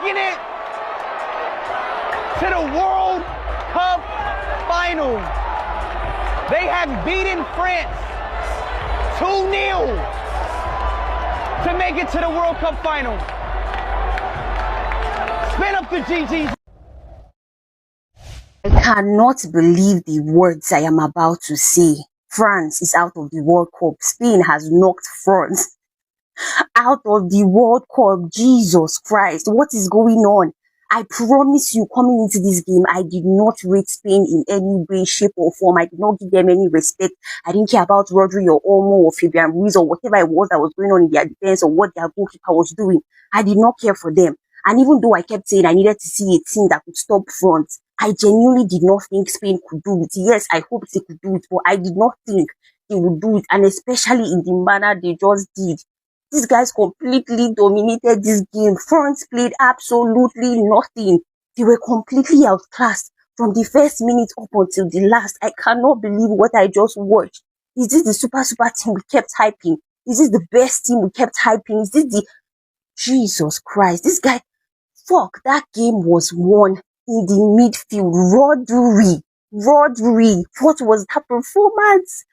making it to the World Cup final. They have beaten France 2-0 to make it to the World Cup final. Spin up the GGs. I cannot believe the words I am about to say. France is out of the World Cup. Spain has knocked France out of the World Cup. Jesus Christ, what is going on? I promise you, coming into this game, I did not rate Spain in any way, shape, or form. I did not give them any respect. I didn't care about Rodri or Olmo or Fabian Ruiz or whatever it was that was going on in their defense or what their goalkeeper was doing. I did not care for them. And even though I kept saying I needed to see a team that could stop France, I genuinely did not think Spain could do it. Yes, I hoped they could do it, but I did not think they would do it. And especially in the manner they just did. These guys completely dominated this game. France played absolutely nothing. They were completely outclassed from the first minute up until the last. I cannot believe what I just watched. Is this the super team we kept hyping? Is this the best team we kept hyping? Is this the... Jesus Christ, this guy... Fuck, that game was won in the midfield. Rodri. What was that performance?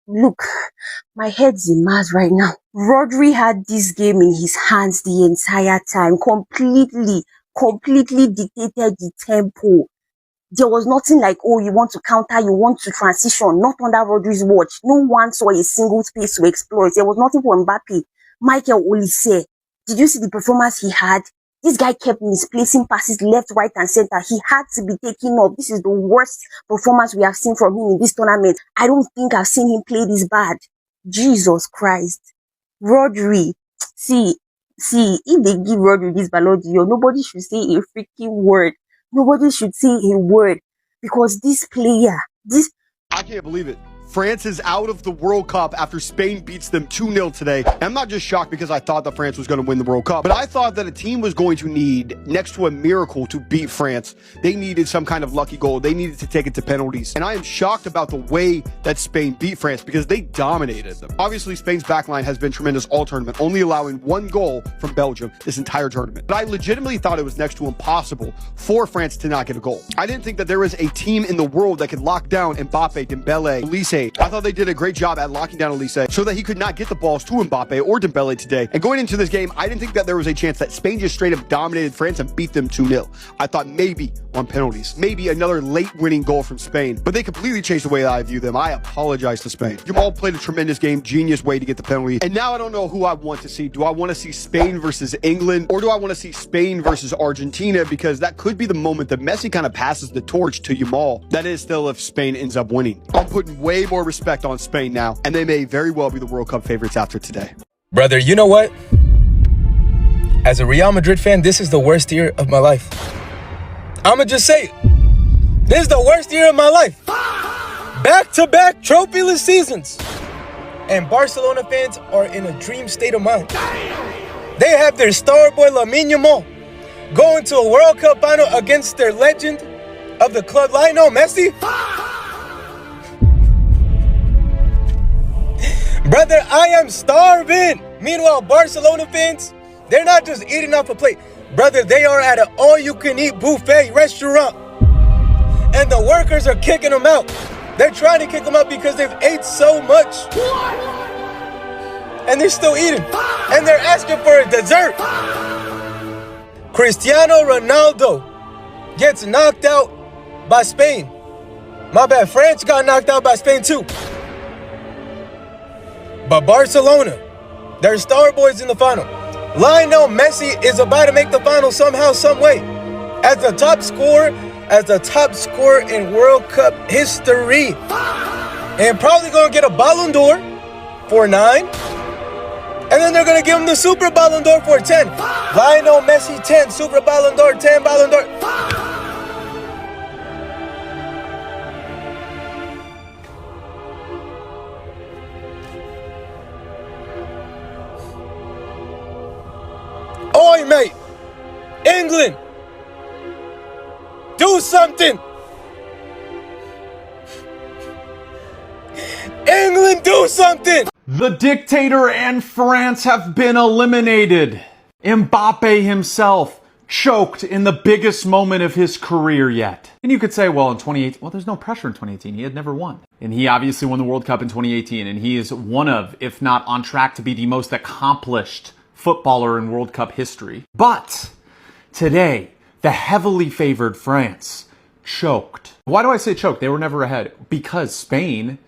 Look, my head's in Mars right now. Rodri had this game in his hands the entire time. Completely dictated the tempo. There was nothing like, oh, you want to counter, you want to transition. Not under Rodri's watch. No one saw a single space to exploit. There was nothing for Mbappe. Michael Olise. Did you see the performance he had? This guy kept misplacing passes left, right, and center. He had to be taken off. This is the worst performance we have seen from him in this tournament. I don't think I've seen him play this bad. Jesus Christ. Rodri. See, if they give Rodri this Ballon d'Or, nobody should say a freaking word. Nobody should say a word. Because this player, I can't believe it. France is out of the World Cup after Spain beats them 2-0 today. And I'm not just shocked because I thought that France was going to win the World Cup, but I thought that a team was going to need, next to a miracle, to beat France. They needed some kind of lucky goal. They needed to take it to penalties. And I am shocked about the way that Spain beat France because they dominated them. Obviously, Spain's backline has been tremendous all tournament, only allowing one goal from Belgium this entire tournament. But I legitimately thought it was next to impossible for France to not get a goal. I didn't think that there was a team in the world that could lock down Mbappe, Dembele, Olise. I thought they did a great job at locking down Olise so that he could not get the balls to Mbappe or Dembele today. And going into this game, I didn't think that there was a chance that Spain just straight up dominated France and beat them 2-0. I thought maybe on penalties, maybe another late winning goal from Spain, but they completely changed the way that I view them. I apologize to Spain. Yamal played a tremendous game, genius way to get the penalty. And now I don't know who I want to see. Do I want to see Spain versus England, or do I want to see Spain versus Argentina? Because that could be the moment that Messi kind of passes the torch to Yamal. That is still if Spain ends up winning. I'm putting way more respect on Spain now, and they may very well be the World Cup favorites after today. Brother, you know what? As a Real Madrid fan, this is the worst year of my life. I'ma just say it. This is the worst year of my life. Back-to-back trophyless seasons. And Barcelona fans are in a dream state of mind. They have their star boy Lamine Yamal going to a World Cup final against their legend of the club, Lionel Messi. Brother, I am starving. Meanwhile, Barcelona fans, they're not just eating off a plate. Brother, they are at an all-you-can-eat buffet restaurant. And the workers are kicking them out. They're trying to kick them out because they've ate so much. And they're still eating. And they're asking for a dessert. Cristiano Ronaldo gets knocked out by Spain. My bad, France got knocked out by Spain too. But Barcelona, they're star boys in the final. Lionel Messi is about to make the final somehow, some way. As the top scorer in World Cup history. And probably going to get a Ballon d'Or for 9. And then they're going to give him the Super Ballon d'Or for 10. Lionel Messi 10, Super Ballon d'Or 10, Ballon d'Or. Oi, mate! England! Do something! England, do something! The dictator and France have been eliminated. Mbappe himself choked in the biggest moment of his career yet. And you could say, well, in 2018, well, there's no pressure in 2018. He had never won. And he obviously won the World Cup in 2018, and he is one of, if not on track to be the most accomplished footballer in World Cup history. But today, the heavily favored France choked. Why do I say choked? They were never ahead. Because Spain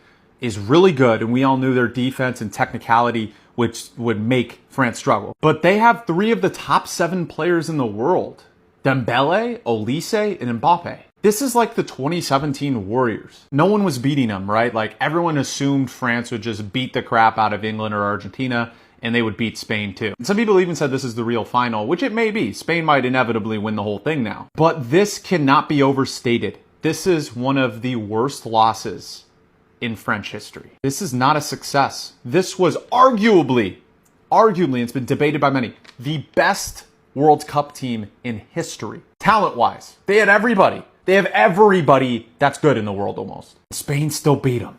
is really good, and we all knew their defense and technicality, which would make France struggle. But they have 3 of the top 7 players in the world. Dembele, Olise, and Mbappe. This is like the 2017 Warriors. No one was beating them, right? Like, everyone assumed France would just beat the crap out of England or Argentina, and they would beat Spain too. And some people even said this is the real final, which it may be. Spain might inevitably win the whole thing now. But this cannot be overstated. This is one of the worst losses in French history. This is not a success. This was arguably, it's been debated by many, the best World Cup team in history. Talent-wise, they had everybody. They have everybody that's good in the world almost. Spain still beat them.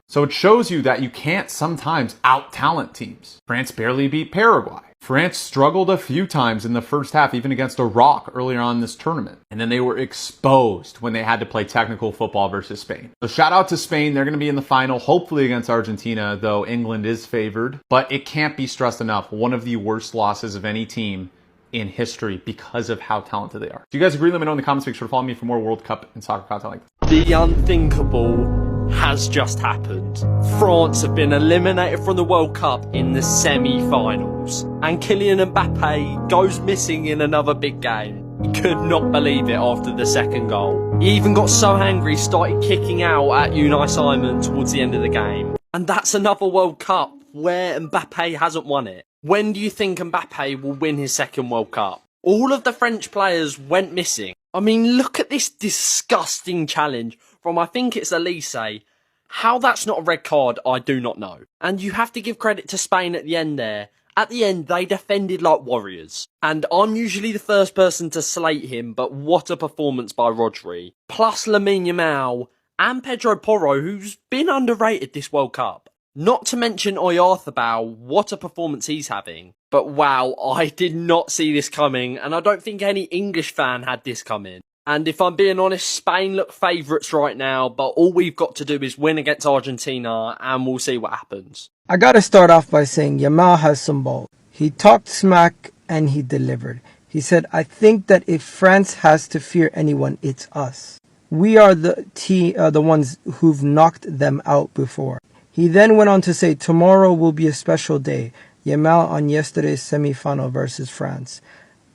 So it shows you that you can't sometimes out-talent teams. France barely beat Paraguay. France struggled a few times in the first half, even against Iraq earlier on in this tournament. And then they were exposed when they had to play technical football versus Spain. So shout out to Spain. They're going to be in the final, hopefully against Argentina, though England is favored. But it can't be stressed enough. One of the worst losses of any team in history because of how talented they are. Do you guys agree? Let me know in the comments. Make sure to follow me for more World Cup and soccer content like this. The unthinkable has just happened. France have been eliminated from the World Cup in the semi-finals, and Kylian Mbappe goes missing in another big game. He could not believe it after the second goal. He even got so angry he started kicking out at Unai Simon towards the end of the game. And that's another World Cup where Mbappe hasn't won it. When do you think Mbappe will win his second World Cup? All of the French players went missing. I mean, look at this disgusting challenge from, I think it's Olise. How that's not a red card, I do not know. And you have to give credit to Spain at the end there. At the end, they defended like warriors. And I'm usually the first person to slate him, but what a performance by Rodri. Plus Lamine Yamal and Pedro Porro, who's been underrated this World Cup. Not to mention Oyarzabal, what a performance he's having. But wow, I did not see this coming, and I don't think any English fan had this coming. And if I'm being honest, Spain look favourites right now, but all we've got to do is win against Argentina, and we'll see what happens. I gotta start off by saying Yamal has some balls. He talked smack and he delivered. He said, I think that if France has to fear anyone, it's us. We are the ones who've knocked them out before. He then went on to say, tomorrow will be a special day. Yamal on yesterday's semi-final versus France.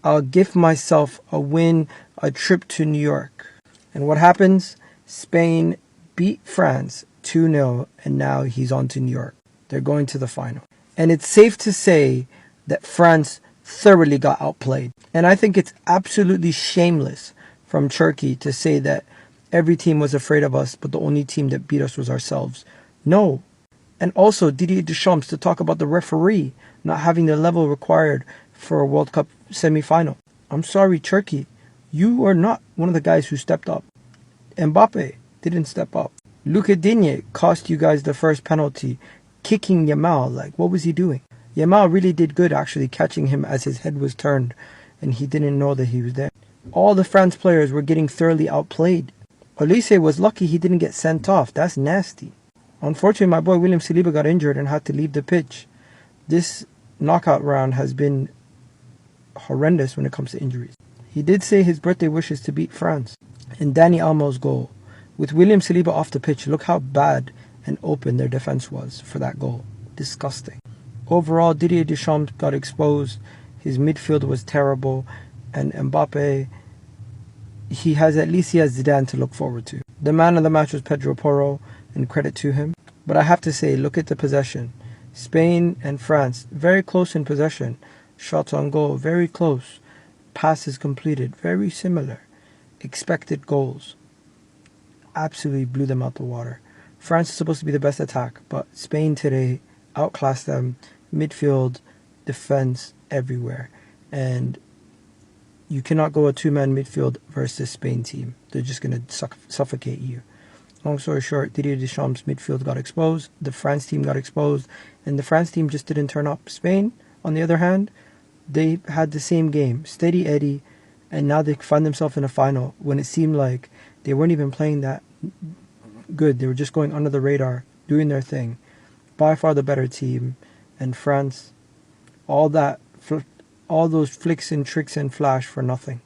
I'll give myself a win, a trip to New York. And what happens? Spain beat France 2-0, and now he's on to New York. They're going to the final. And it's safe to say that France thoroughly got outplayed. And I think it's absolutely shameless from Turkey to say that every team was afraid of us, but the only team that beat us was ourselves. No. And also Didier Deschamps to talk about the referee not having the level required for a World Cup semi-final. I'm sorry, Turkey. You are not one of the guys who stepped up. Mbappe didn't step up. Luka Digne cost you guys the first penalty, kicking Yamal. Like, what was he doing? Yamal really did good actually catching him as his head was turned and he didn't know that he was there. All the France players were getting thoroughly outplayed. Olise was lucky he didn't get sent off. That's nasty. Unfortunately, my boy William Saliba got injured and had to leave the pitch. This knockout round has been horrendous when it comes to injuries. He did say his birthday wish is to beat France. And Dani Almo's goal. With William Saliba off the pitch, look how bad and open their defense was for that goal. Disgusting. Overall, Didier Deschamps got exposed. His midfield was terrible. And Mbappe, he has Zidane to look forward to. The man of the match was Pedro Porro, and credit to him. But I have to say, look at the possession. Spain and France, very close in possession. Shots on goal, very close. Passes completed, very similar. Expected goals. Absolutely blew them out the water. France is supposed to be the best attack, but Spain today outclassed them. Midfield, defense, everywhere. And you cannot go a two-man midfield versus Spain team. They're just going to suffocate you. Long story short, Didier Deschamps' midfield got exposed. The France team got exposed. And the France team just didn't turn up. Spain, on the other hand, they had the same game. Steady Eddie, and now they find themselves in a final when it seemed like they weren't even playing that good. They were just going under the radar, doing their thing. By far the better team, and France, all those flicks and tricks and flash for nothing.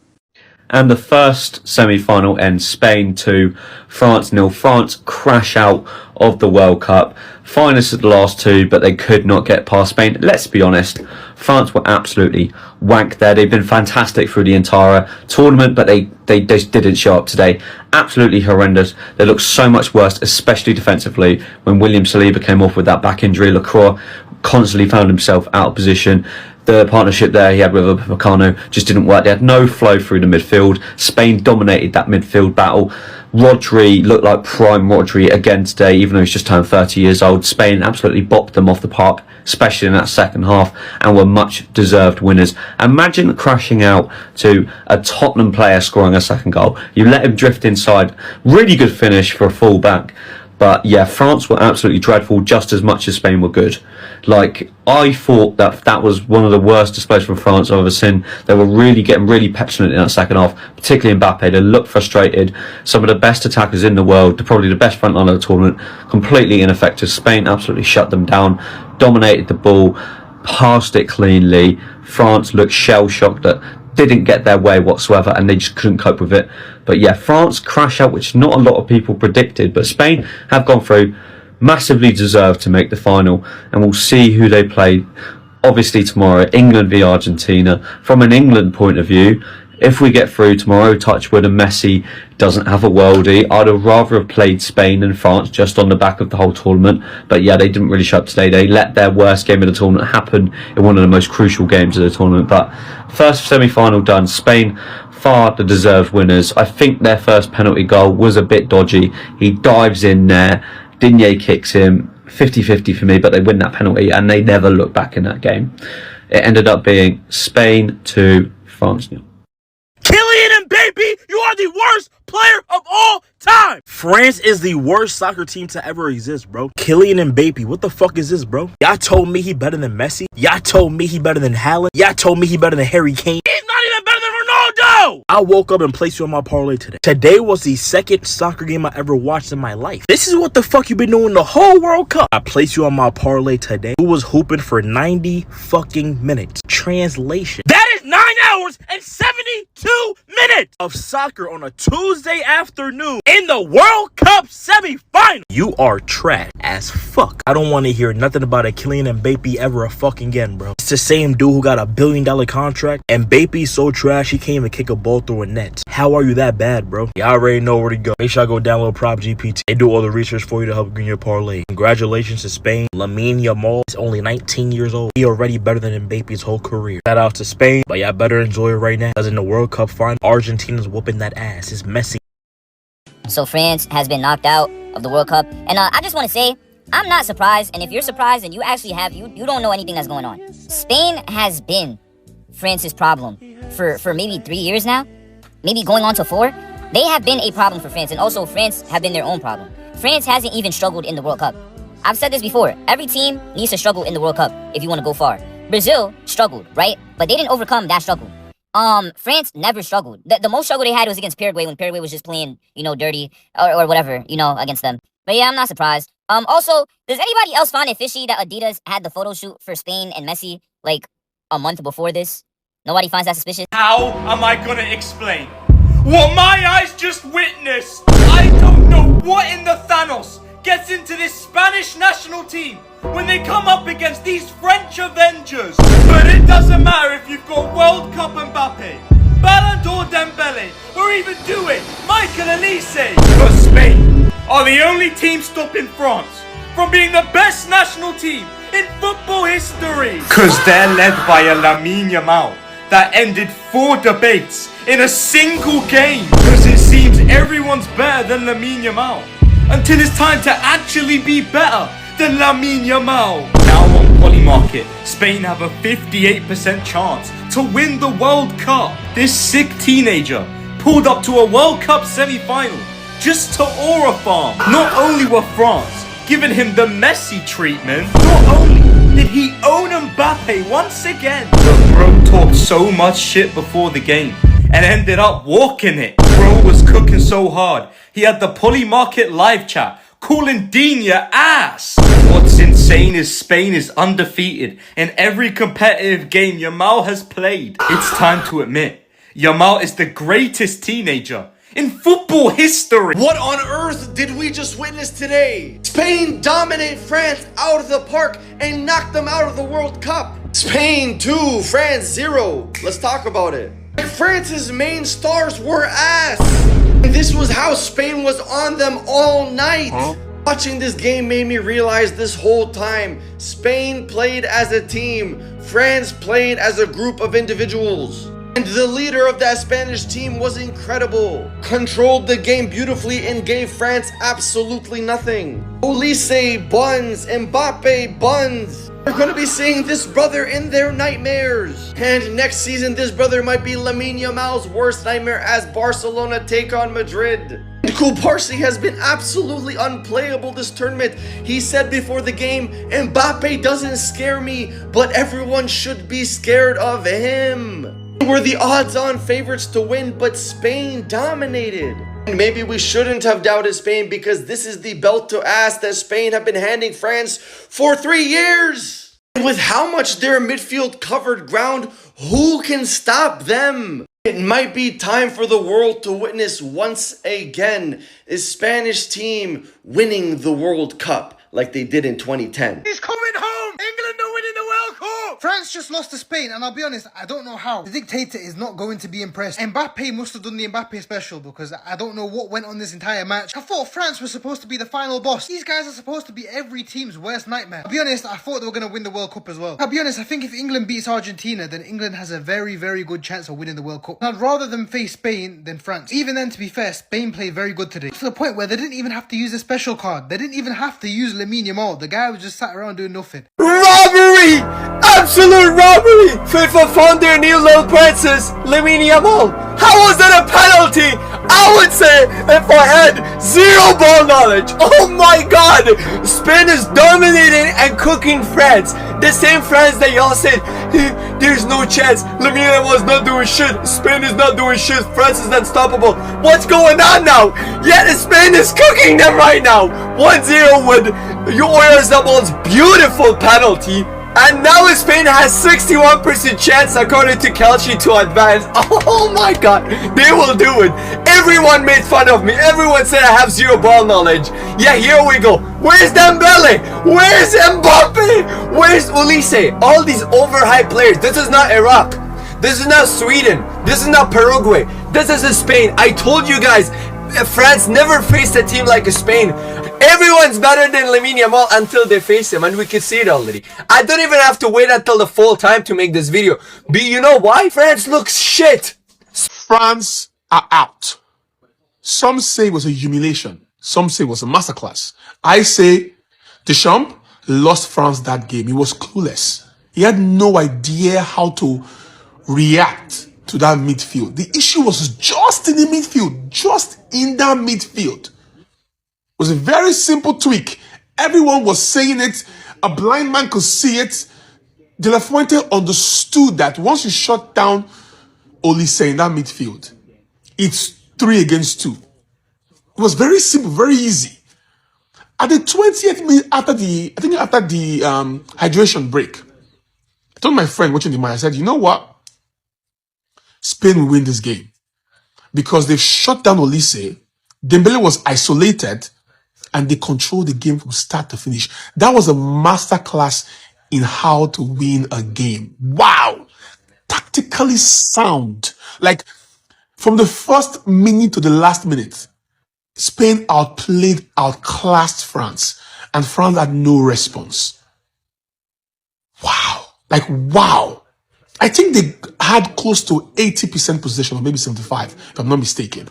And the first semi-final ends Spain 2, France 0. France crash out of the World Cup. Finalists at the last two, but they could not get past Spain. Let's be honest, France were absolutely wank there. They've been fantastic through the entire tournament, but they just didn't show up today. Absolutely horrendous. They looked so much worse, especially defensively, when William Saliba came off with that back injury. Lacroix constantly found himself out of position. The partnership there he had with Upamecano just didn't work. They had no flow through the midfield. Spain dominated that midfield battle. Rodri looked like prime Rodri again today, even though he's just turned 30 years old. Spain absolutely bopped them off the park, especially in that second half, and were much deserved winners. Imagine crashing out to a Tottenham player scoring a second goal. You let him drift inside. Really good finish for a full-back. But yeah, France were absolutely dreadful, just as much as Spain were good. Like, I thought that was one of the worst displays from France I've ever seen. They were really getting really petulant in that second half, particularly Mbappe. They looked frustrated. Some of the best attackers in the world, probably the best front line of the tournament, completely ineffective. Spain absolutely shut them down, dominated the ball, passed it cleanly. France looked shell-shocked that didn't get their way whatsoever, and they just couldn't cope with it. But yeah, France crash out, which not a lot of people predicted, but Spain have gone through, massively deserved to make the final, and we'll see who they play obviously tomorrow. England v Argentina. From an England point of view, if we get through tomorrow, touchwood, and Messi doesn't have a worldie, I'd have rather have played Spain and France just on the back of the whole tournament. But yeah, they didn't really show up today. They let their worst game of the tournament happen in one of the most crucial games of the tournament. But first semi-final done. Spain, far the deserved winners. I think their first penalty goal was a bit dodgy. He dives in there, Digne kicks him, 50-50 for me, but they win that penalty and they never look back in that game. It ended up being Spain 2, France 0. Kylian Mbappe, you are the worst player of all time. France is the worst soccer team to ever exist, bro. Kylian Mbappe, what the fuck is this, bro? Y'all told me he better than Messi. Y'all told me he better than Haaland. Y'all told me he better than Harry Kane. He's not even better than Ronaldo. I woke up and placed you on my parlay today. Today was the second soccer game I ever watched in my life. This is what the fuck you've been doing the whole World Cup. I placed you on my parlay today. Who was hooping for 90 fucking minutes. Translation. That is 9 hours and 72 minutes of soccer on a Tuesday afternoon in the World Cup semifinal. You are trash as fuck. I don't want to hear nothing about a Kylian Mbappe ever a fucking again, bro. It's the same dude who got $1 billion contract, and Mbappe's so trash he can't even kick a ball through a net. How are you that bad, bro? Y'all already know where to go. Make sure I go download Prop GPT. They do all the research for you to help you in your parlay. Congratulations to Spain. Lamine Yamal is only 19 years old. He already better than Mbappe's whole career. Shout out to Spain, but y'all better enjoy it right now, because in the World Cup final, Argentina's whooping that ass. It's messy. So France has been knocked out of the World Cup, and I just want to say, I'm not surprised, and if you're surprised and you actually have, you don't know anything that's going on. Spain has been France's problem for maybe 3 years now, maybe going on to 4. They have been a problem for France, and also France have been their own problem. France hasn't even struggled in the World Cup. I've said this before, every team needs to struggle in the World Cup if you want to go far. Brazil struggled, right? But they didn't overcome that struggle. France never struggled. The most struggle they had was against Paraguay, when Paraguay was just playing, dirty or whatever, against them. But yeah, I'm not surprised. Also, does anybody else find it fishy that Adidas had the photo shoot for Spain and Messi, like, a month before this? Nobody finds that suspicious? How am I gonna explain what my eyes just witnessed? I don't know what in the Thanos gets into this Spanish national team when they come up against these French Avengers. But it doesn't matter if you've got World Cup Mbappe, Ballon d'Or Dembele, or even do it, Michael Elise. But Spain are the only team stopping France from being the best national team in football history. Cause they're led by a Lamine Yamal that ended 4 debates in a single game. Cause it seems everyone's better than Lamine Yamal, until it's time to actually be better than Lamine Yamal. Now on Polymarket, Spain have a 58% chance to win the World Cup. This sick teenager pulled up to a World Cup semi-final just to aura farm. Not only were France giving him the Messi treatment, not only did he own Mbappe once again, but bro talked so much shit before the game. and ended up walking it. Bro was cooking so hard, he had the Polly Market live chat calling Digne ass. What's insane is Spain is undefeated in every competitive game Yamal has played. It's time to admit, Yamal is the greatest teenager in football history. What on earth did we just witness today? Spain dominate France out of the park and knock them out of the World Cup. Spain 2, France 0. Let's talk about it. France's main stars were ass. And this was how Spain was on them all night. Watching this game made me realize this whole time, Spain played as a team. France played as a group of individuals. And the leader of that Spanish team was incredible. Controlled the game beautifully and gave France absolutely nothing. Olise buns, Mbappe buns. We're gonna be seeing this brother in their nightmares. And next season, this brother might be Lamine Yamal's worst nightmare as Barcelona take on Madrid. Kubarsi has been absolutely unplayable this tournament. He said before the game, Mbappe doesn't scare me, but everyone should be scared of him. We're the odds-on favorites to win, but Spain dominated. And maybe we shouldn't have doubted Spain because this is the belt to ass that Spain have been handing France for 3 years. And with how much their midfield covered ground, who can stop them? It might be time for the world to witness once again a Spanish team winning the World Cup like they did in 2010. He's coming home! England are winning the World Cup! France just lost to Spain, and I'll be honest, I don't know how. The dictator is not going to be impressed. Mbappe must have done the Mbappe special because I don't know what went on this entire match. I thought France was supposed to be the final boss. These guys are supposed to be every team's worst nightmare. I'll be honest, I thought they were going to win the World Cup as well. I'll be honest, I think if England beats Argentina, then England has a very, very good chance of winning the World Cup. I'd rather them face Spain than France. Even then, to be fair, Spain played very good today. To the point where they didn't even have to use a special card. They didn't even have to use Lamine Yamal. The guy was just sat around doing nothing. Robbery! Absolute robbery! FIFA founder Neil Francis, Lamine Yamal. How was that a penalty? I would say if I had zero ball knowledge. Oh my god! Spain is dominating and cooking France. The same France that y'all said, there's no chance. Lamine Yamal is not doing shit. Spain is not doing shit. France is unstoppable. What's going on now? Yet Spain is cooking them right now. 1-0 with Oyarzabal's beautiful penalty. And now Spain has 61% chance according to Kelchi to advance. Oh my god, they will do it. Everyone made fun of me. Everyone said I have zero ball knowledge. Yeah, here we go. Where's Dembele? Where's Mbappe? Where's Olise? All these overhyped players. This is not Iraq. This is not Sweden. This is not Paraguay. This is Spain. I told you guys, France never faced a team like Spain. Everyone's better than Lamine Yamal until they face him, and we can see it already. I don't even have to wait until the full time to make this video. But you know why? France looks shit. France are out. Some say it was a humiliation. Some say it was a masterclass. I say Deschamps lost France that game. He was clueless. He had no idea how to react to that midfield. The issue was just in the midfield. Just in that midfield. It was a very simple tweak. Everyone was saying it. A blind man could see it. De La Fuente understood that once you shut down Olise in that midfield, it's 3 against 2. It was very simple, very easy. At the 20th minute after the hydration break, I told my friend watching the match, I said, you know what? Spain will win this game because they've shut down Olise. Dembele was isolated. And they control the game from start to finish. That was a masterclass in how to win a game. Wow! Tactically sound. Like, from the first minute to the last minute, Spain outclassed France. And France had no response. Wow. Like, wow. I think they had close to 80% possession, or maybe 75, if I'm not mistaken.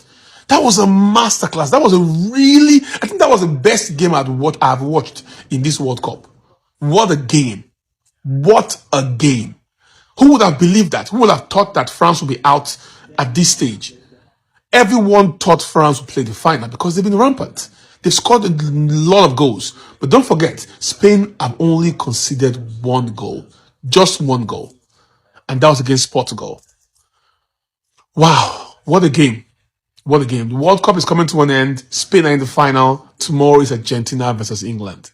That was a masterclass. That was I think that was the best game I've watched in this World Cup. What a game. What a game. Who would have believed that? Who would have thought that France would be out at this stage? Everyone thought France would play the final because they've been rampant. They've scored a lot of goals. But don't forget, Spain have only conceded 1 goal. Just 1 goal. And that was against Portugal. Wow, what a game. What a game. The World Cup is coming to an end. Spain are in the final. Tomorrow is Argentina versus England.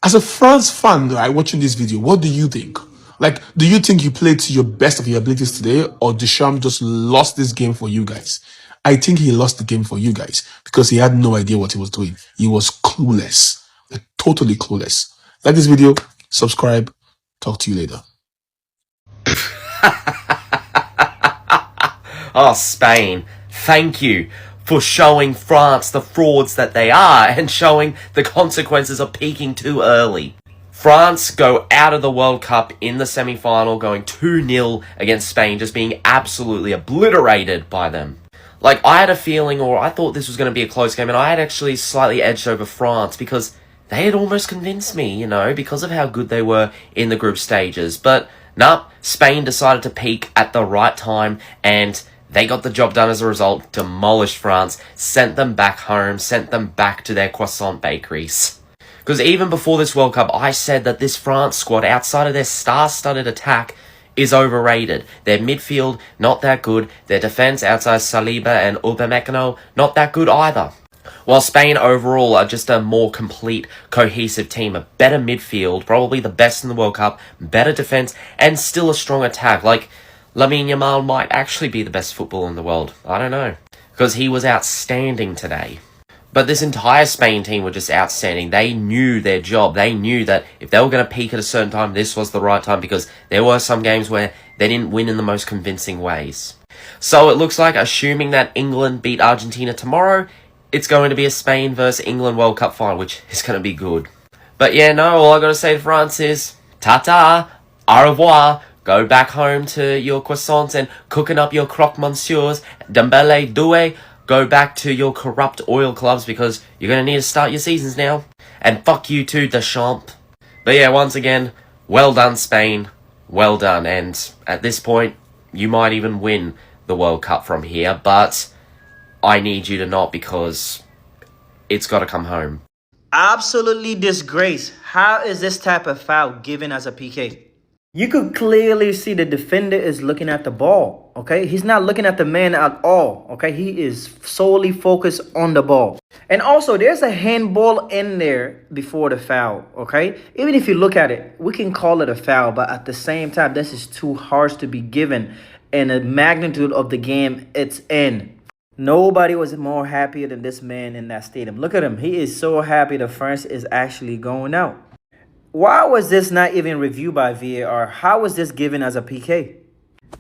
As a France fan, right, watching this video, what do you think? Like, do you think you played to your best of your abilities today, or Deschamps just lost this game for you guys? I think he lost the game for you guys because he had no idea what he was doing. He was clueless, like, totally clueless. Like this video, subscribe, talk to you later. Oh, Spain, thank you for showing France the frauds that they are and showing the consequences of peaking too early. France go out of the World Cup in the semi-final, going 2-0 against Spain, just being absolutely obliterated by them. Like, I had a feeling, or I thought this was going to be a close game, and I had actually slightly edged over France because they had almost convinced me, you know, because of how good they were in the group stages. But, nah, Spain decided to peak at the right time, and they got the job done as a result, demolished France, sent them back home, sent them back to their croissant bakeries. Because even before this World Cup, I said that this France squad, outside of their star-studded attack, is overrated. Their midfield, not that good. Their defense, outside Saliba and Upamecano, not that good either. While Spain overall are just a more complete, cohesive team, a better midfield, probably the best in the World Cup, better defense, and still a strong attack. Like, Lamine Yamal might actually be the best footballer in the world. I don't know. Because he was outstanding today. But this entire Spain team were just outstanding. They knew their job. They knew that if they were going to peak at a certain time, this was the right time, because there were some games where they didn't win in the most convincing ways. So it looks like, assuming that England beat Argentina tomorrow, it's going to be a Spain versus England World Cup final, which is going to be good. But yeah, no, all I got to say to France is, ta-ta, au revoir. Go back home to your croissants and cooking up your croque monsieurs, Dembele, Doué. Go back to your corrupt oil clubs, because you're going to need to start your seasons now. And fuck you too, Deschamps. But yeah, once again, well done, Spain. Well done. And at this point, you might even win the World Cup from here. But I need you to not, because it's got to come home. Absolutely disgrace. How is this type of foul given as a PK? You could clearly see the defender is looking at the ball, okay? He's not looking at the man at all, okay? He is solely focused on the ball. And also, there's a handball in there before the foul, okay? Even if you look at it, we can call it a foul, but at the same time, this is too harsh to be given in the magnitude of the game it's in. Nobody was more happier than this man in that stadium. Look at him. He is so happy that France is actually going out. Why was this not even reviewed by VAR? How was this given as a PK?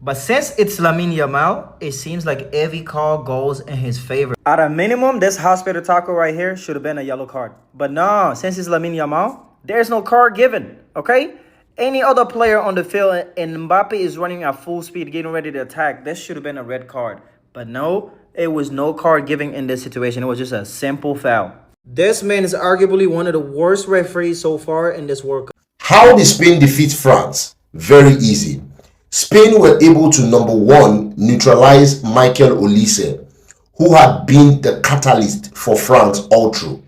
But since it's Lamine Yamal, it seems like every call goes in his favor. At a minimum, this hospital tackle right here should have been a yellow card. But no, since it's Lamine Yamal, there's no card given, okay? Any other player on the field and Mbappe is running at full speed, getting ready to attack, this should have been a red card. But no, it was no card given in this situation. It was just a simple foul. This man is arguably one of the worst referees so far in this World Cup. How did Spain defeat France? Very easy. Spain were able to, number one, neutralize Michael Olise, who had been the catalyst for France all through.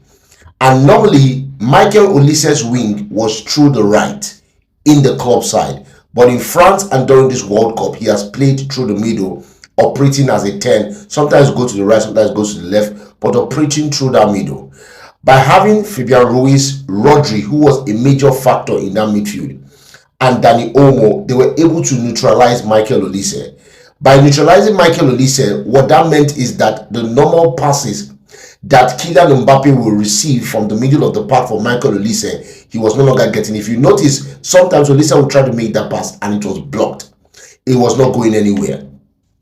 And normally, Michael Olise's wing was through the right in the club side. But in France and during this World Cup, he has played through the middle, operating as a 10. Sometimes go to the right, sometimes goes to the left, but operating through that middle. By having Fabian Ruiz, Rodri, who was a major factor in that midfield, and Dani Olmo, they were able to neutralize Michael Olise. By neutralizing Michael Olise, what that meant is that the normal passes that Kylian Mbappe will receive from the middle of the park for Michael Olise, he was no longer getting. If you notice, sometimes Olise would try to make that pass and it was blocked. It was not going anywhere.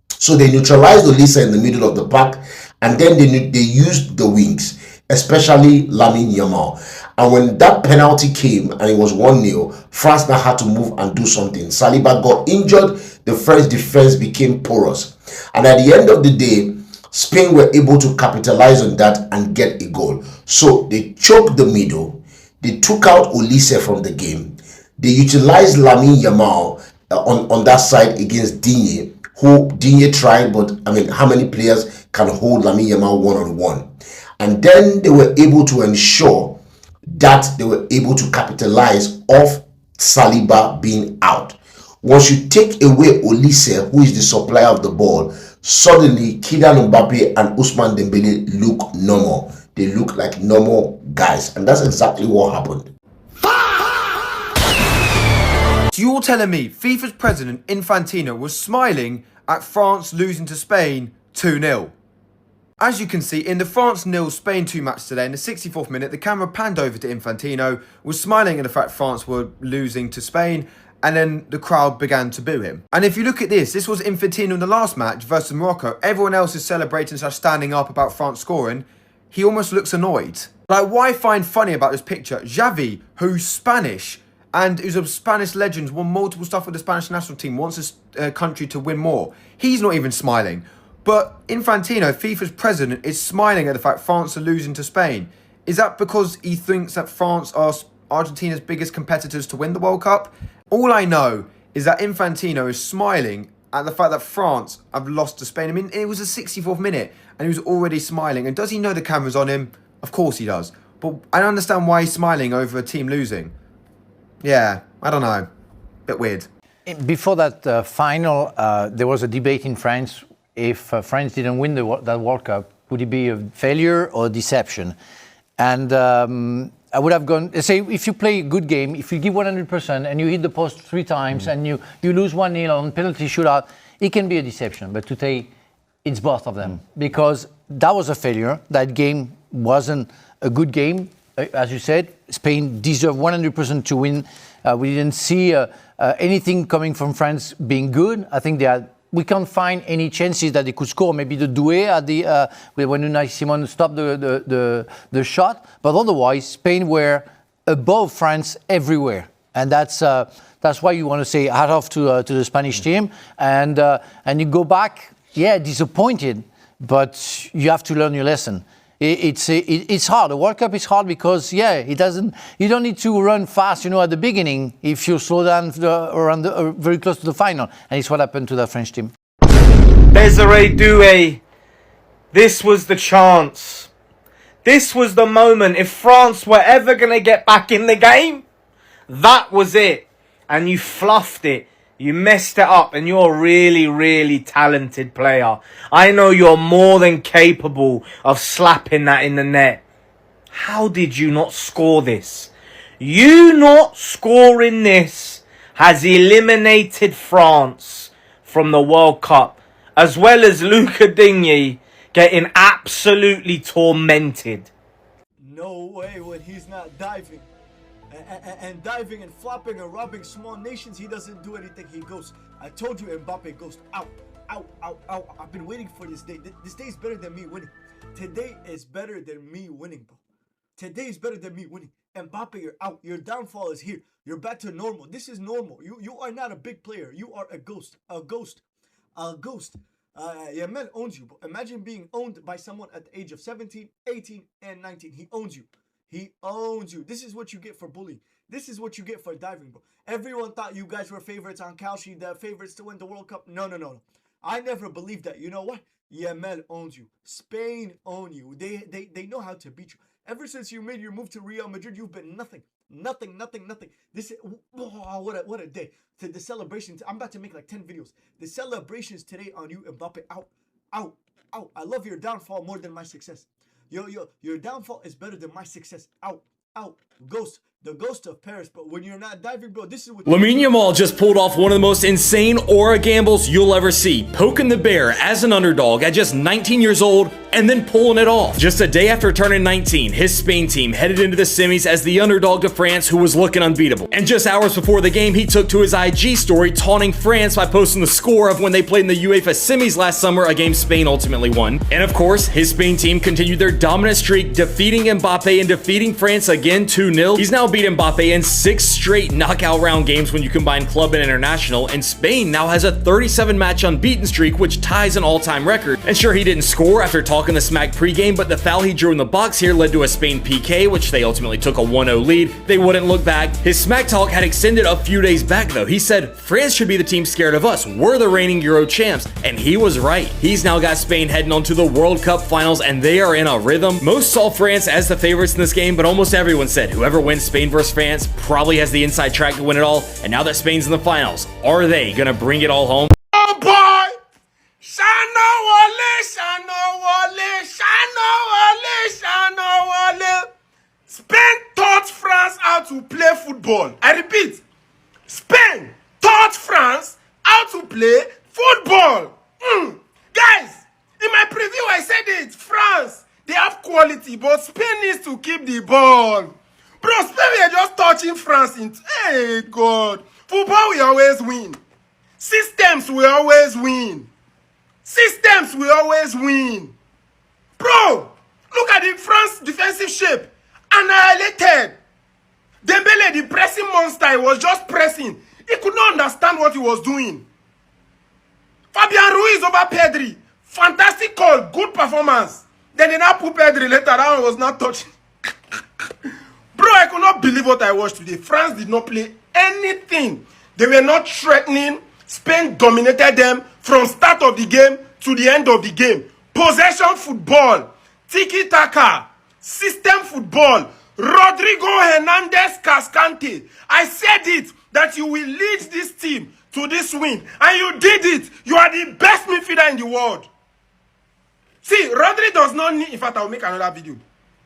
So they neutralized Olise in the middle of the park, and then they used the wings, especially Lamine Yamal. And when that penalty came and it was 1-0, France now had to move and do something. Saliba got injured, the French defense became porous. And at the end of the day, Spain were able to capitalize on that and get a goal. So they choked the middle, they took out Olise from the game, they utilized Lamine Yamal on that side against Digne, who Digne tried, but I mean, how many players can hold Lamine Yamal one-on-one? And then they were able to ensure that they were able to capitalize off Saliba being out. Once you take away Olise, who is the supplier of the ball, suddenly Kylian Mbappe and Ousmane Dembele look normal. They look like normal guys, and that's exactly what happened. So you're telling me FIFA's president Infantino was smiling at France losing to Spain 2-0? As you can see, in the France 0 Spain 2 match today, in the 64th minute, the camera panned over to Infantino, was smiling at the fact France were losing to Spain, and then the crowd began to boo him. And if you look at this was Infantino in the last match versus Morocco. Everyone else is celebrating / standing up about France scoring. He almost looks annoyed. Like, what I find funny about this picture, Xavi, who's Spanish and who's a Spanish legend, won multiple stuff with the Spanish national team, wants his country to win more. He's not even smiling. But Infantino, FIFA's president, is smiling at the fact France are losing to Spain. Is that because he thinks that France are Argentina's biggest competitors to win the World Cup? All I know is that Infantino is smiling at the fact that France have lost to Spain. I mean, it was the 64th minute and he was already smiling. And does he know the camera's on him? Of course he does. But I don't understand why he's smiling over a team losing. Yeah, I don't know. Bit weird. Before that final, there was a debate in France. If France didn't win that World Cup, would it be a failure or a deception? And I would have gone, say, if you play a good game, if you give 100% and you hit the post 3 times and you lose 1-0 on penalty shootout, it can be a deception. But today, it's both of them. Because that was a failure. That game wasn't a good game. As you said, Spain deserved 100% to win. We didn't see anything coming from France being good. I think we can't find any chances that they could score. Maybe the Doué at the when Unai Simon stopped the shot, but otherwise Spain were above France everywhere, and that's why you want to say hat off to the Spanish team. And you go back, disappointed, but you have to learn your lesson. It's hard. The World Cup is hard because it doesn't. You don't need to run fast, at the beginning if you slow down around very close to the final, and it's what happened to the French team. Desiree Doué, this was the chance. This was the moment. If France were ever gonna get back in the game, that was it. And you fluffed it. You messed it up, and you're a really, really talented player. I know you're more than capable of slapping that in the net. How did you not score this? You not scoring this has eliminated France from the World Cup, as well as Luca Digne getting absolutely tormented. No way when he's not diving. And diving and flopping and robbing small nations, he doesn't do anything. He goes. I told you Mbappe goes out, out, out, out. I've been waiting for this day. This day is better than me winning. Today is better than me winning, bro. Today is better than me winning. Mbappe, you're out. Your downfall is here. You're back to normal. This is normal. You are not a big player. You are a ghost. A ghost. A ghost. Yamal owns you, bro. Imagine being owned by someone at the age of 17, 18, and 19. He owns you. He owns you. This is what you get for bullying. This is what you get for diving, bro. Everyone thought you guys were favorites on Kalshi, the favorites to win the World Cup. No. I never believed that. You know what? Yamal owns you. Spain own you. They know how to beat you. Ever since you made your move to Real Madrid, you've been nothing. This is, what a day. The celebrations, I'm about to make like 10 videos. The celebrations today on you, Mbappe, out. I love your downfall more than my success. Your downfall is better than my success. Out. Ghost. The ghost of Paris. But when you're not diving, bro, this is what... Lamine Yamal just pulled off one of the most insane aura gambles you'll ever see. Poking the bear as an underdog at just 19 years old and then pulling it off. Just a day after turning 19, his Spain team headed into the semis as the underdog to France, who was looking unbeatable. And just hours before the game, he took to his IG story taunting France by posting the score of when they played in the UEFA semis last summer, a game Spain ultimately won. And of course, his Spain team continued their dominant streak, defeating Mbappe and defeating France again 2-0. He's now beat Mbappe in 6 straight knockout round games when you combine club and international, and Spain now has a 37-match unbeaten streak, which ties an all-time record. And sure, he didn't score after talking the smack pregame, but the foul he drew in the box here led to a Spain PK, which they ultimately took a 1-0 lead. They wouldn't look back. His smack talk had extended a few days back though. He said, France should be the team scared of us. We're the reigning Euro champs. And he was right. He's now got Spain heading on to the World Cup finals, and they are in a rhythm. Most saw France as the favorites in this game, but almost everyone said whoever wins Spain Spain versus France probably has the inside track to win it all, and now that Spain's in the finals, are they gonna bring it all home? Oh boy! Shano Wale, Shano Wale, Shano Wale, Shano Wale. Spain taught France how to play football. I repeat, Spain taught France how to play football. Guys, in my preview I said it. France, they have quality, but Spain needs to keep the ball. Bro, Spain are just touching France. Hey, God. Football will always win. Systems will always win. Systems will always win. Bro, look at the France defensive shape. Annihilated. Dembele, the pressing monster, he was just pressing. He could not understand what he was doing. Fabian Ruiz over Pedri. Fantastic call. Good performance. Then they now put Pedri later. That one was not touching. Bro, I could not believe what I watched today. France did not play anything. They were not threatening. Spain dominated them from start of the game to the end of the game. Possession football. Tiki-taka. System football. Rodrigo Hernandez Cascante. I said it, that you will lead this team to this win. And you did it. You are the best midfielder in the world. See, Rodri does not need... In fact, I will make another video.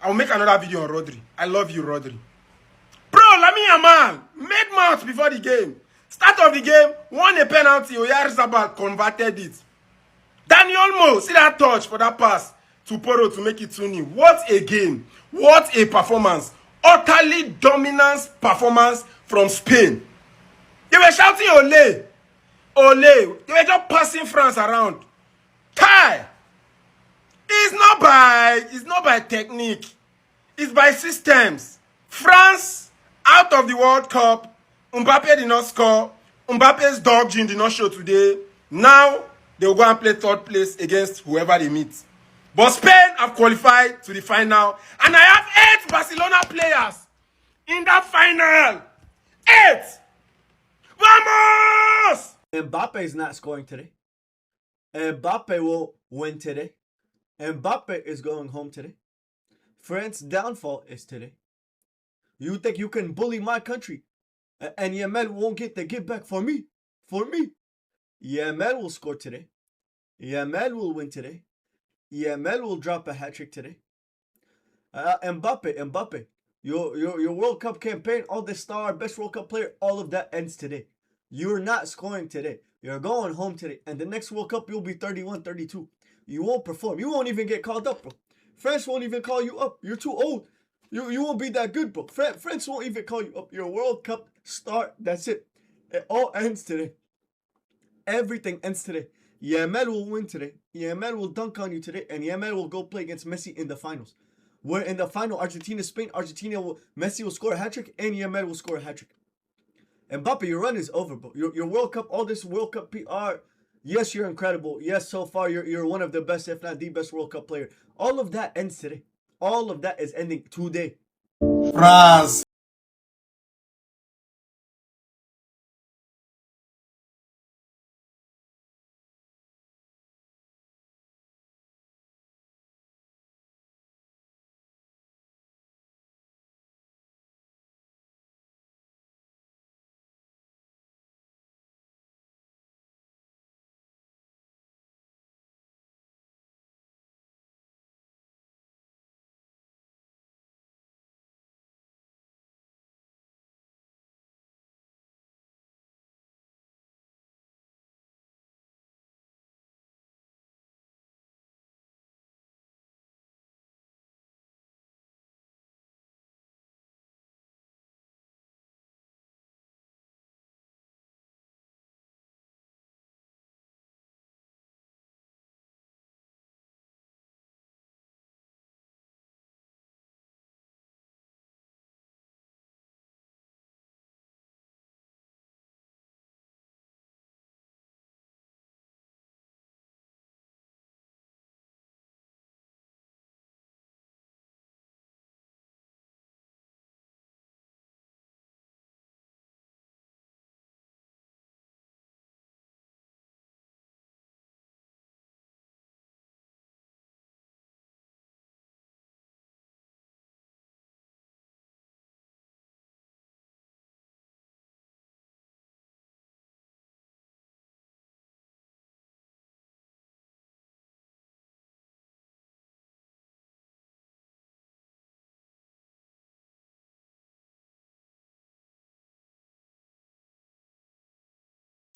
I will make another video on Rodri. I love you, Rodri. Bro, Lamine Yamal made mouth before the game. Start of the game, won a penalty. Oyarzabal converted it. Daniel Mo, see that touch for that pass to Poro to make it 2-0. What a game. What a performance. Utterly dominant performance from Spain. They were shouting Ole. Ole. They were just passing France around. Kai. It's not by technique. It's by systems. France out of the World Cup. Mbappe did not score. Mbappe's dog gene did not show today. Now they will go and play third place against whoever they meet. But Spain have qualified to the final. And I have 8 Barcelona players in that final. 8! Vamos! Mbappe is not scoring today. Mbappe will win today. Mbappe is going home today. France's downfall is today. You think you can bully my country and Yamal won't get the get back for me? For me. Yamal will score today. Yamal will win today. Yamal will drop a hat-trick today. Mbappe, your World Cup campaign, all the star, best World Cup player, all of that ends today. You're not scoring today. You're going home today. And the next World Cup, you'll be 31, 32. You won't perform. You won't even get called up, bro. France won't even call you up. You're too old. You won't be that good, bro. France won't even call you up. You're a World Cup star. That's it. It all ends today. Everything ends today. Yamal will win today. Yamal will dunk on you today. And Yamal will go play against Messi in the finals. Where in the final, Argentina-Spain, Messi will score a hat-trick and Yamal will score a hat-trick. Mbappe, your run is over, bro. Your World Cup, all this World Cup PR, yes, you're incredible. Yes, so far you're one of the best, if not the best World Cup player. All of that ends today. All of that is ending today. France.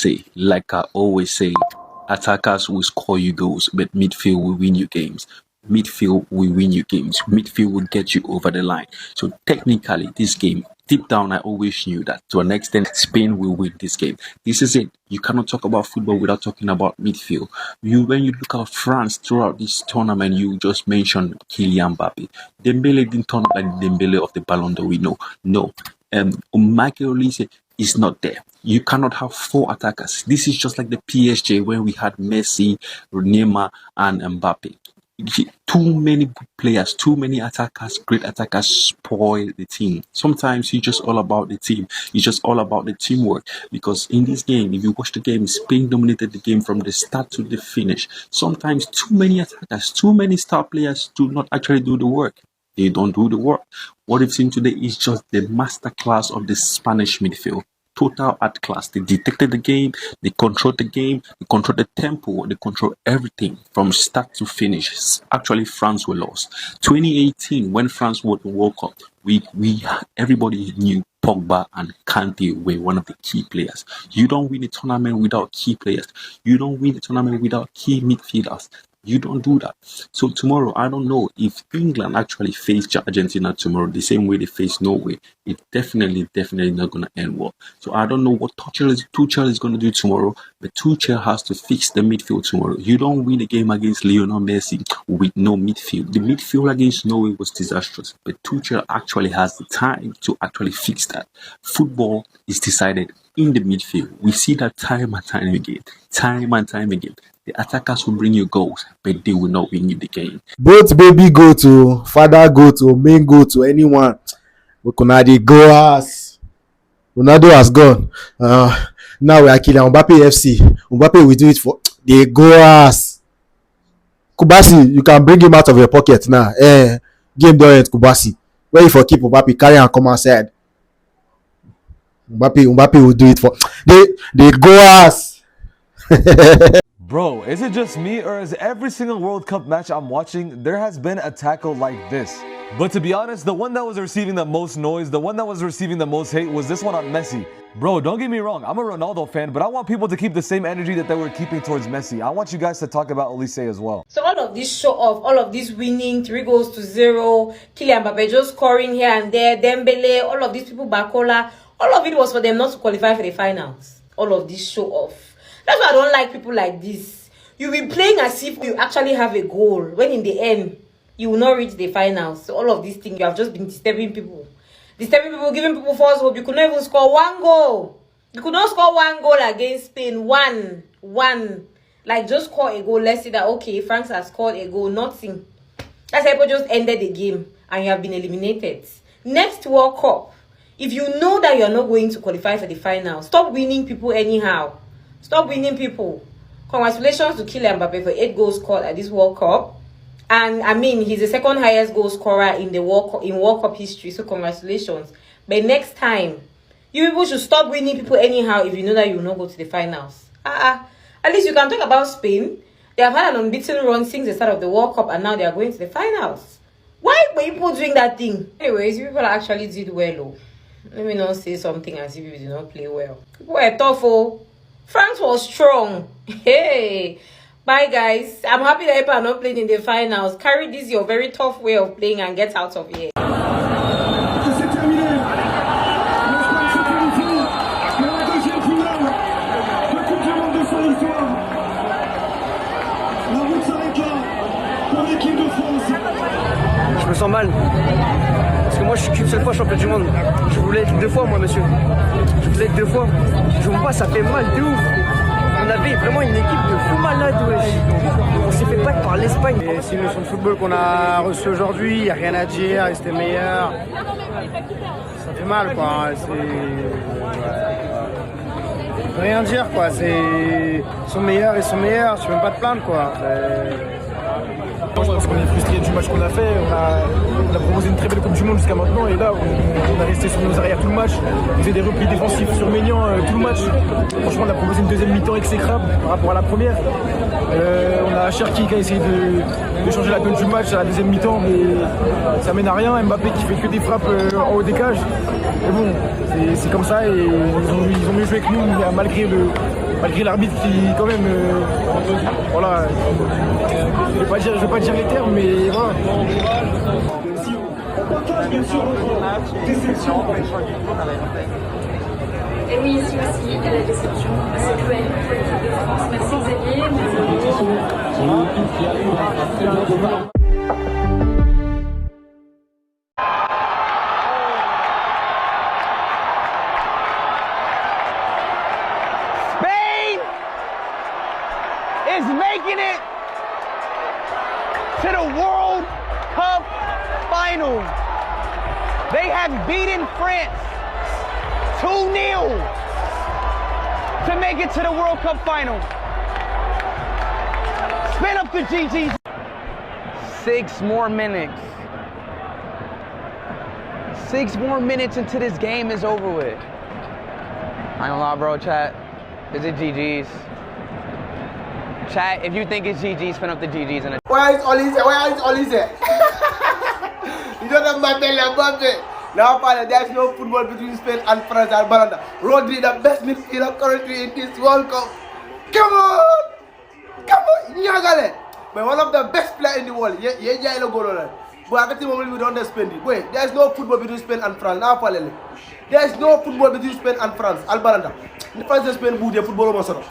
say, like I always say, attackers will score you goals, but midfield will win you games. Midfield will win you games. Midfield will get you over the line. So technically, this game, deep down, I always knew that to an extent, Spain will win this game. This is it. You cannot talk about football without talking about midfield. When you look at France throughout this tournament, you just mentioned Kylian Mbappe. Dembele didn't turn up like Dembele of the Ballon d'Or. We know. No. Michael Olise is not there. You cannot have 4 attackers. This is just like the PSG where we had Messi, Neymar, and Mbappe. Too many good players, too many attackers, great attackers spoil the team. Sometimes it's just all about the team. It's just all about the teamwork. Because in this game, if you watch the game, Spain dominated the game from the start to the finish. Sometimes too many attackers, too many star players do not actually do the work. They don't do the work. What we've seen today is just the masterclass of the Spanish midfield. Total art class. They detected the game, they controlled the game, they controlled the tempo, they controlled everything from start to finish. Actually, France were lost. 2018, when France won the World Cup, everybody knew Pogba and Kante were one of the key players. You don't win a tournament without key players. You don't win a tournament without key midfielders. You don't do that. So tomorrow, I don't know if England actually face Argentina tomorrow the same way they face Norway. It's definitely not going to end well. So I don't know what Tuchel is going to do tomorrow, but Tuchel has to fix the midfield tomorrow. You don't win a game against Lionel Messi with no midfield. The midfield against Norway was disastrous, but Tuchel actually has the time to actually fix that. Football is decided in the midfield. We see that time and time again. The attackers will bring you goals, but they will not win you the game. Both baby go to, father go to, main go to, anyone. We can go as Ronaldo has gone. Now we are killing Mbappe FC. Mbappe will do it for the go as. Kubasi, you can bring him out of your pocket now. Game done at Kubasi. Where you for keep Mbappe, carry and come outside. Mbappe will do it for the go as. Bro, is it just me, or is every single World Cup match I'm watching, there has been a tackle like this? But to be honest, the one that was receiving the most noise, the one that was receiving the most hate was this one on Messi. Bro, don't get me wrong, I'm a Ronaldo fan, but I want people to keep the same energy that they were keeping towards Messi. I want you guys to talk about Olise as well. So all of this show off, all of this winning, 3-0, Kylian Mbappe just scoring here and there, Dembele, all of these people, Bakola, all of it was for them not to qualify for the finals. All of this show off. That's why I don't like people like this. You'll be playing as if you actually have a goal, when in the end, you will not reach the finals. So all of these things, you have just been disturbing people. Giving people false hope. You could not even score 1 goal. You could not score 1 goal against Spain. One. Like, just score a goal. Let's say that, okay, France has scored a goal. Nothing. That's how people just ended the game, and you have been eliminated. Next World Cup, if you know that you're not going to qualify for the final, stop winning people anyhow. Stop winning people. Congratulations to Kylian Mbappe for 8 goals scored at this World Cup. And I mean, he's the second highest goal scorer in the World Cup history. So congratulations. But next time, you people should stop winning people anyhow if you know that you will not go to the finals. At least you can talk about Spain. They have had an unbeaten run since the start of the World Cup, and now they are going to the finals. Why were people doing that thing? Anyways, you people actually did well. Oh. Let me not say something as if you did not play well. People were tough. Oh. France was strong. Hey, bye guys. I'm happy that people are not playing in the finals. Carry this your very tough way of playing and get out of here. Je me sens mal. Parce que moi je suis qu'une seule fois champion du monde. Je voulais être 2 fois moi monsieur. Je voulais être 2 fois. Je vous vois, ça fait mal de ouf. On avait vraiment une équipe de fous malades, wesh. On s'est fait battre par l'Espagne. C'est une leçon de football qu'on a reçue aujourd'hui, il n'y a rien à dire, c'était meilleur. Ça fait mal quoi, c'est... rien dire quoi, ils sont meilleurs, je peux même pas te plaindre quoi. Je pense qu'on est frustré du match qu'on a fait. On a proposé une très belle Coupe du Monde jusqu'à maintenant. Et là, on a resté sur nos arrières tout le match. On faisait des replis défensifs sur Maignan tout le match. Franchement, on a proposé une deuxième mi-temps exécrable par rapport à la première. On a Cherki qui a essayé de changer la donne du match à la deuxième mi-temps, mais ça mène à rien. Mbappé qui fait que des frappes en haut des cages. Mais bon, c'est comme ça. Et ils ont mieux joué que nous, malgré malgré l'arbitre qui, quand même, voilà, je vais pas dire les termes, mais voilà. Et oui, ici aussi, il y a la déception. C'est cruel pour l'équipe de France. Merci Xavier. Spain is making it to the World Cup final. They have beaten France 2-0 to make it to the World Cup final. Spin up the GGs. 6 more minutes. 6 more minutes until this game is over with. I ain't gonna lie, bro, chat. Is it GG's? Chat, if you think it's GG's, spin up the GG's. Where is Olise? Where is Olise? You don't have Mbappe. Now, finally, there's no football between Spain and France and Balanda. Rodri, the best midfielder currently in this World Cup. Come on! Come on! Nyagale! But one of the best players in the world. Yeah, but I think we don't spend it. Wait, there's no football between Spain and France. Now, finally. There's no football between Spain and France. Albalanda. The France and Spain boot football over.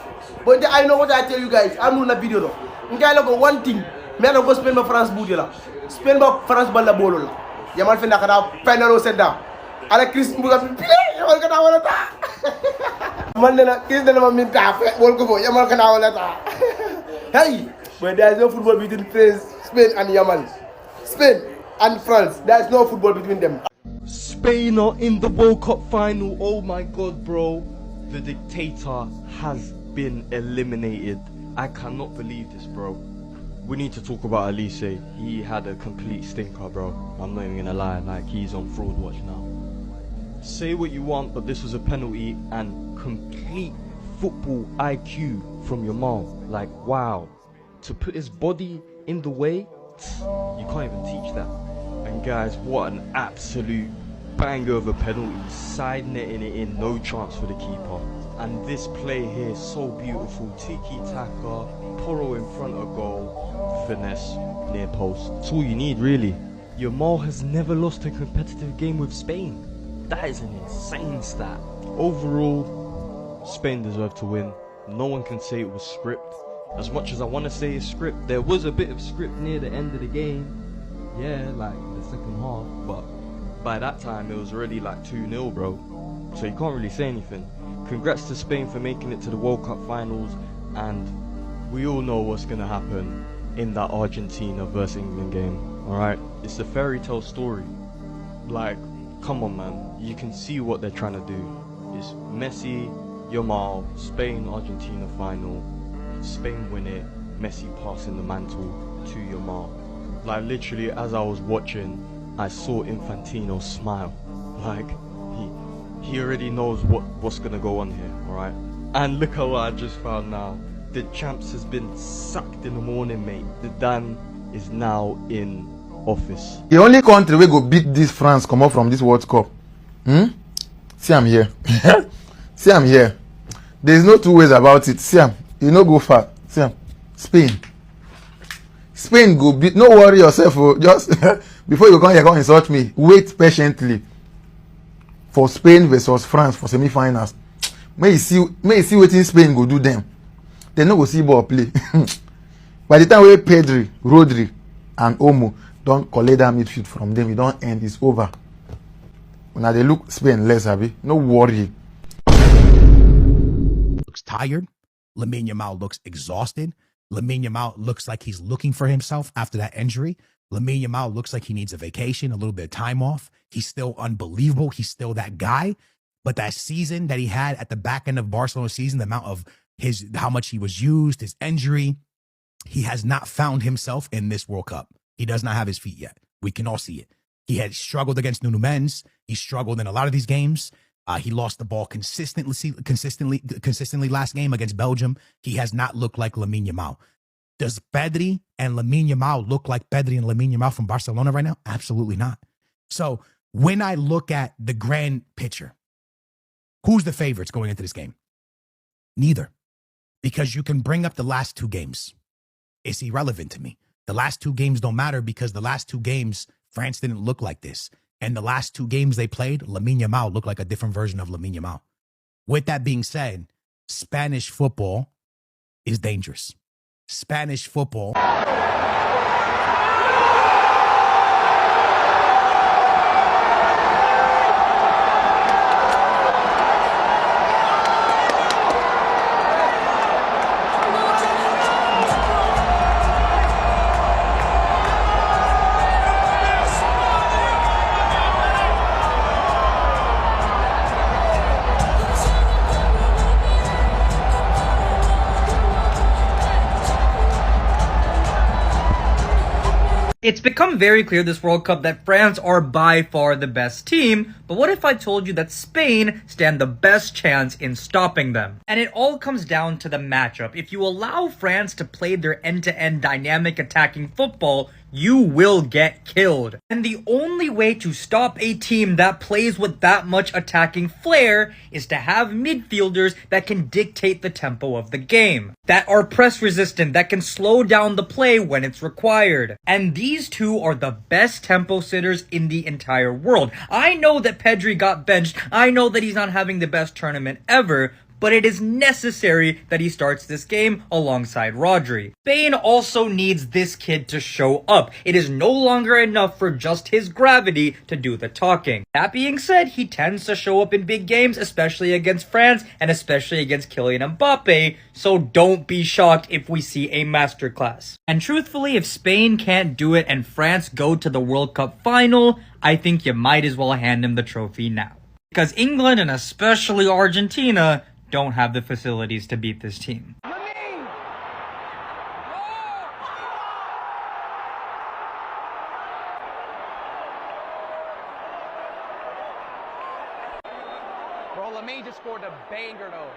But I know what I tell you guys. I'm doing a video though. I look at one thing. I don't go Spain by France boot la. Spain by France ball la bolo la. Yamal fin da kana final set down. Ala Chris Mbuga play. Yamal kana wala ta. Man na Chris na ma min ta. Wol ko bo Yamal kana wala ta. Hey, but there's no football between France, Spain and Yamal. Spain and France. There's no football between them. Spain are in the World Cup final. Oh my god, bro. The dictator has been eliminated. I cannot believe this, bro. We need to talk about Elise. He had a complete stinker, bro. I'm not even gonna lie, like he's on fraud watch now. Say what you want, but this was a penalty and complete football IQ from Yamal. Like, wow. To put his body in the way, you can't even teach that. And guys, what an absolute banger of a penalty. Side netting it in, no chance for the keeper. And this play here, so beautiful. Tiki-taka, Poro in front of goal, finesse, near post. That's all you need, really. Yamal has never lost a competitive game with Spain. That is an insane stat. Overall, Spain deserved to win. No one can say it was script. As much as I want to say it's script, there was a bit of script near the end of the game. Yeah, like the second half, but by that time it was already like 2-0, bro. So you can't really say anything. Congrats to Spain for making it to the World Cup finals, and we all know what's going to happen in that Argentina versus England game, alright? It's a fairy tale story. Like, come on, man. You can see what they're trying to do. It's Messi, Yamal, Spain, Argentina final. Spain win it, Messi passing the mantle to Yamal. Like, literally, as I was watching, I saw Infantino smile. Like, he already knows what's gonna go on here, alright? And look at what I just found now. The champs has been sacked in the morning, mate. The Dan is now in office. The only country we go beat this France come up from this World Cup. See, I'm here. See, I'm here. There's no two ways about it. See, you no go far. See, Spain. Spain go beat. No worry yourself. Just before you come here, come insult me. Wait patiently for Spain versus France for semi-finals. May you see what in Spain go do them. They no go see ball play. By the time we Pedri, Rodri, and Omo don't collect that midfield from them, it don't end. It's over. Now they look Spain less happy. No worry. Looks tired. Lamine Yamal looks exhausted. Lamine Yamal looks like he's looking for himself after that injury. Lamine Yamal looks like he needs a vacation, a little bit of time off. He's still unbelievable. He's still that guy. But that season that he had at the back end of Barcelona season, the amount of how much he was used, his injury, he has not found himself in this World Cup. He does not have his feet yet. We can all see it. He had struggled against Nuno Mendes. He struggled in a lot of these games. He lost the ball consistently last game against Belgium. He has not looked like Lamine Yamal. Does Pedri and Lamine Yamal look like Pedri and Lamine Yamal from Barcelona right now? Absolutely not. So when I look at the grand picture, who's the favorites going into this game? Neither. because you can bring up the last 2 games. It's irrelevant to me. The last 2 games don't matter because the last 2 games, France didn't look like this. And the last 2 games they played, Lamine Yamal looked like a different version of Lamine Yamal. With that being said, Spanish football is dangerous. Spanish football. It's become very clear this World Cup that France are by far the best team, but what if I told you that Spain stand the best chance in stopping them? And it all comes down to the matchup. If you allow France to play their end-to-end dynamic attacking football, you will get killed. And the only way to stop a team that plays with that much attacking flair is to have midfielders that can dictate the tempo of the game, that are press resistant, that can slow down the play when it's required. And these two are the best tempo sitters in the entire world. I know that Pedri got benched. I know that he's not having the best tournament ever, but it is necessary that he starts this game alongside Rodri. Spain also needs this kid to show up. It is no longer enough for just his gravity to do the talking. That being said, he tends to show up in big games, especially against France and especially against Kylian Mbappe, so don't be shocked if we see a masterclass. And truthfully, if Spain can't do it and France go to the World Cup final, I think you might as well hand him the trophy now. Because England and especially Argentina don't have the facilities to beat this team. Bro, Lamine just scored a banger though.